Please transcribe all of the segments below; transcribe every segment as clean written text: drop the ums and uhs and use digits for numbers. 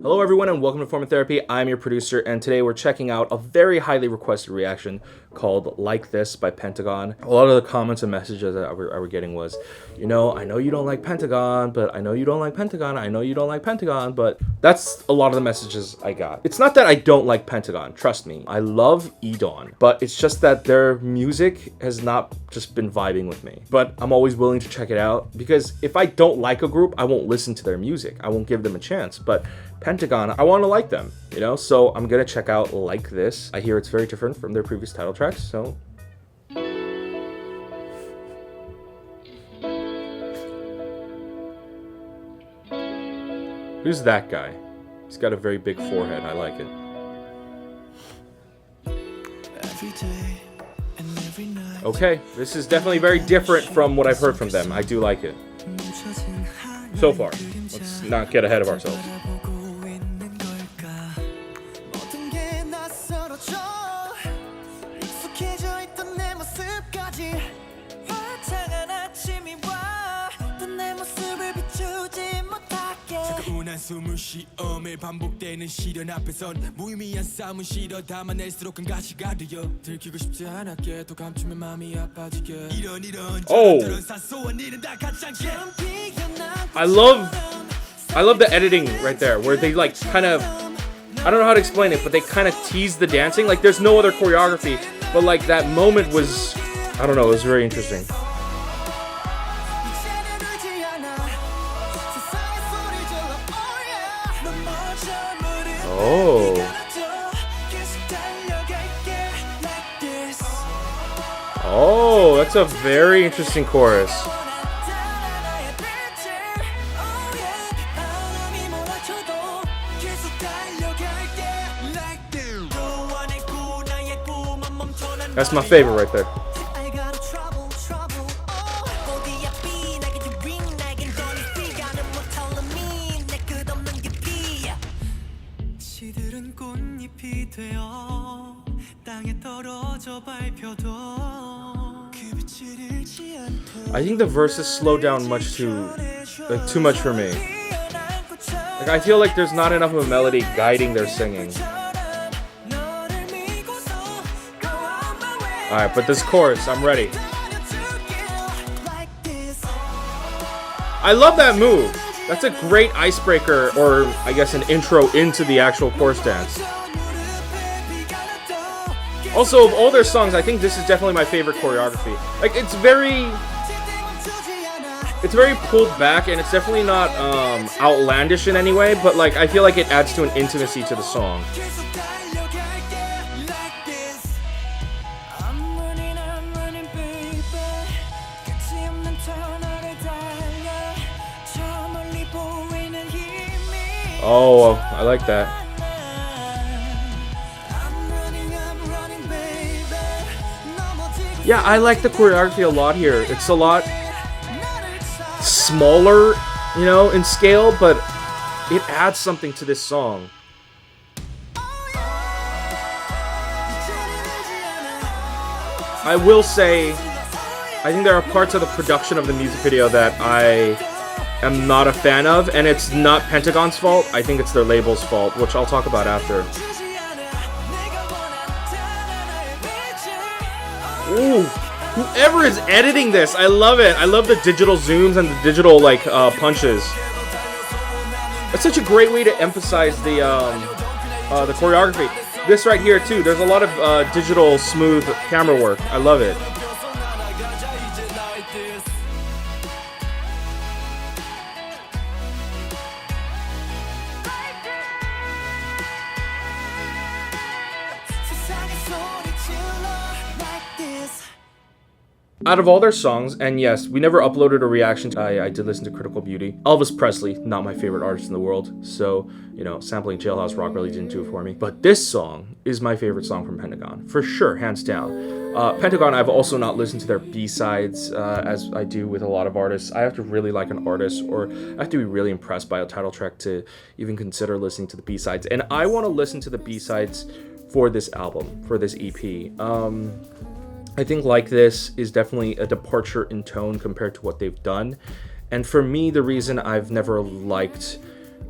Hello everyone and welcome to Form Therapy. I'm your producer and today we're checking out a very highly requested reaction called Like This by Pentagon. A lot of the comments and messages that I were getting was, I know you don't like Pentagon, but I know you don't like Pentagon, I know you don't like Pentagon, but that's a lot of the messages I got. It's not that I don't like Pentagon, trust me. I love Edon, but it's just that their music has not just been vibing with me. But I'm always willing to check it out because if I don't like a group, I won't listen to their music. I won't give them a chance, but Pentagon, I want to like them, so I'm gonna check out Like This. I hear it's very different from their previous title tracks, so who's that guy? He's got a very big forehead. I like it. Okay, this is definitely very different from what I've heard from them. I do like it so far. Let's not get ahead of ourselves. 숨을 쉬엄에 반복되는 시련 앞에선 무의미한 싸움은 싫어 담아낼수록 큰 가시가 되어 들키고 싶지 않았게 또 감추면 마음이 아파지게 이런 저런 사소한 일은 다 가짜게 I love the editing right there where they like kind of, I don't know how to explain it, but they kind of tease the dancing. Like there's no other choreography, but like that moment was, I don't know, it was very interesting. Oh, that's a very interesting chorus. That's my favorite right there. I think the verses slow down too much for me. Like I feel like there's not enough of a melody guiding their singing. Alright, but this chorus, I'm ready. I love that move. That's a great icebreaker, or I guess an intro into the actual chorus dance. Also, of all their songs, I think this is definitely my favorite choreography. Like, it's very pulled back, and it's definitely not outlandish in any way, but like I feel like it adds to an intimacy to the song. Oh, I like that. Yeah, I like the choreography a lot here. It's a lot smaller, in scale, but it adds something to this song. I will say, I think there are parts of the production of the music video that I am not a fan of, and it's not Pentagon's fault. I think it's their label's fault, which I'll talk about after. Ooh, whoever is editing this, I love it. I love the digital zooms and the digital punches. It's such a great way to emphasize the choreography. This right here too. There's a lot of digital smooth camera work. I love it. Out of all their songs, and yes, we never uploaded a reaction. I did listen to Critical Beauty. Elvis Presley, not my favorite artist in the world, so, sampling Jailhouse Rock really didn't do it for me. But this song is my favorite song from Pentagon, for sure, hands down. Pentagon, I've also not listened to their B-sides, as I do with a lot of artists. I have to really like an artist, or I have to be really impressed by a title track to even consider listening to the B-sides. And I want to listen to the B-sides for this album, for this EP. I think Like This is definitely a departure in tone compared to what they've done. And for me, the reason I've never liked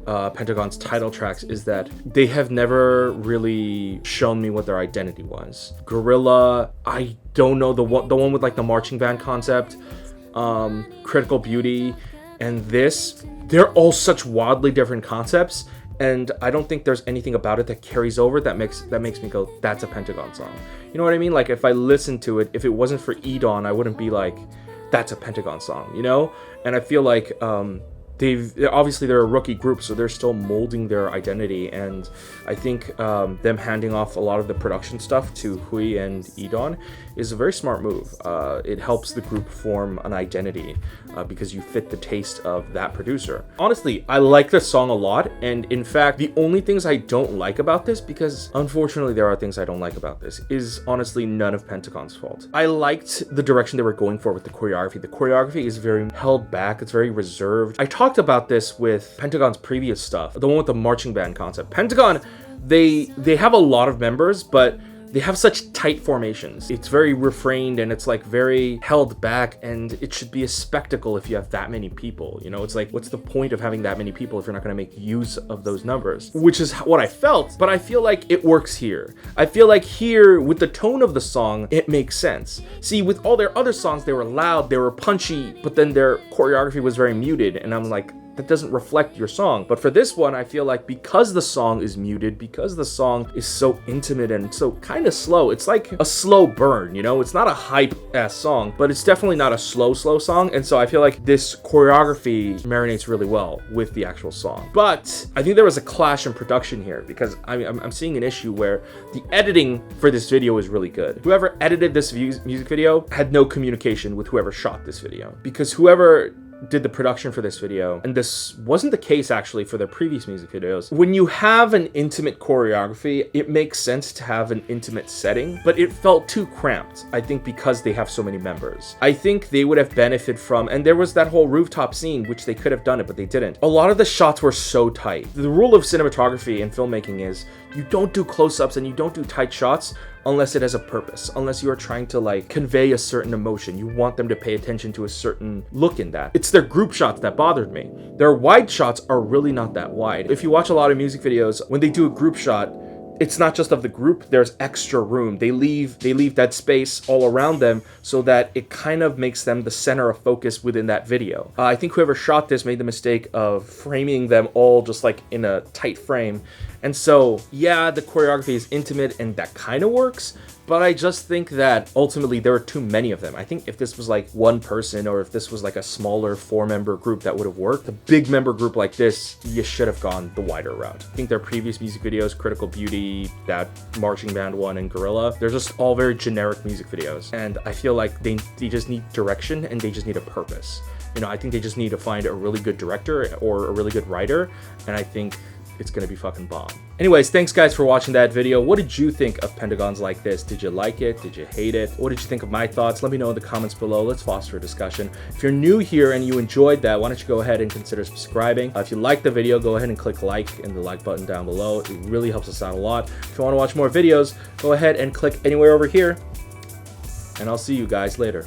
Pentagon's title tracks is that they have never really shown me what their identity was. Gorilla, I don't know, the one with like the marching band concept, Critical Beauty, and this, they're all such wildly different concepts, and I don't think there's anything about it that carries over that makes me go, that's a Pentagon song. You know what I mean? Like if I listened to it, if it wasn't for Edon, I wouldn't be like, that's a Pentagon song, you know? And I feel like they're a rookie group, so they're still molding their identity, and I think them handing off a lot of the production stuff to Hui and Edon is a very smart move. It helps the group form an identity because you fit the taste of that producer. Honestly, I like this song a lot, and in fact, the only things I don't like about this, because unfortunately there are things I don't like about this, is honestly none of Pentagon's fault. I liked the direction they were going for with the choreography. The choreography is very held back, it's very reserved. I talked about this with Pentagon's previous stuff, the one with the marching band concept. Pentagon, they have a lot of members, but they have such tight formations. It's very refrained and it's like very held back, and it should be a spectacle if you have that many people. You know, it's like, what's the point of having that many people if you're not gonna make use of those numbers? Which is what I felt, but I feel like it works here. I feel like here, with the tone of the song, it makes sense. See, with all their other songs, they were loud, they were punchy, but then their choreography was very muted, and I'm like, that doesn't reflect your song. But for this one, I feel like because the song is muted, because the song is so intimate and so kind of slow, it's like a slow burn, you know? It's not a hype ass song, but it's definitely not a slow song. And so I feel like this choreography marinates really well with the actual song. But I think there was a clash in production here, because I'm seeing an issue where the editing for this video is really good. Whoever edited this music video had no communication with whoever shot this video, because whoever did the production for this video, and this wasn't the case actually for their previous music videos. When you have an intimate choreography, it makes sense to have an intimate setting, but it felt too cramped, I think, because they have so many members. I think they would have benefited from, and there was that whole rooftop scene, which they could have done it, but they didn't. A lot of the shots were so tight. The rule of cinematography and filmmaking is you don't do close-ups and you don't do tight shots unless it has a purpose, unless you are trying to like convey a certain emotion. You want them to pay attention to a certain look in that. It's their group shots that bothered me. Their wide shots are really not that wide. If you watch a lot of music videos, when they do a group shot, it's not just of the group, there's extra room. They leave that space all around them so that it kind of makes them the center of focus within that video. I think whoever shot this made the mistake of framing them all just like in a tight frame. And so, yeah, the choreography is intimate and that kind of works, but I just think that ultimately there are too many of them. I think if this was like one person, or if this was like a smaller 4-member group, that would have worked. A big member group like this, you should have gone the wider route. I think their previous music videos, Critical Beauty, that marching band one, and Gorilla, they're just all very generic music videos. And I feel like they just need direction and they just need a purpose. You know, I think they just need to find a really good director or a really good writer, and I think it's gonna be fucking bomb. Anyways, thanks guys for watching that video. What did you think of Pentagon's Like This? Did you like it? Did you hate it? What did you think of my thoughts? Let me know in the comments below. Let's foster a discussion. If you're new here and you enjoyed that, why don't you go ahead and consider subscribing. If you liked the video, go ahead and click like in the like button down below. It really helps us out a lot. If you want to watch more videos, go ahead and click anywhere over here. And I'll see you guys later.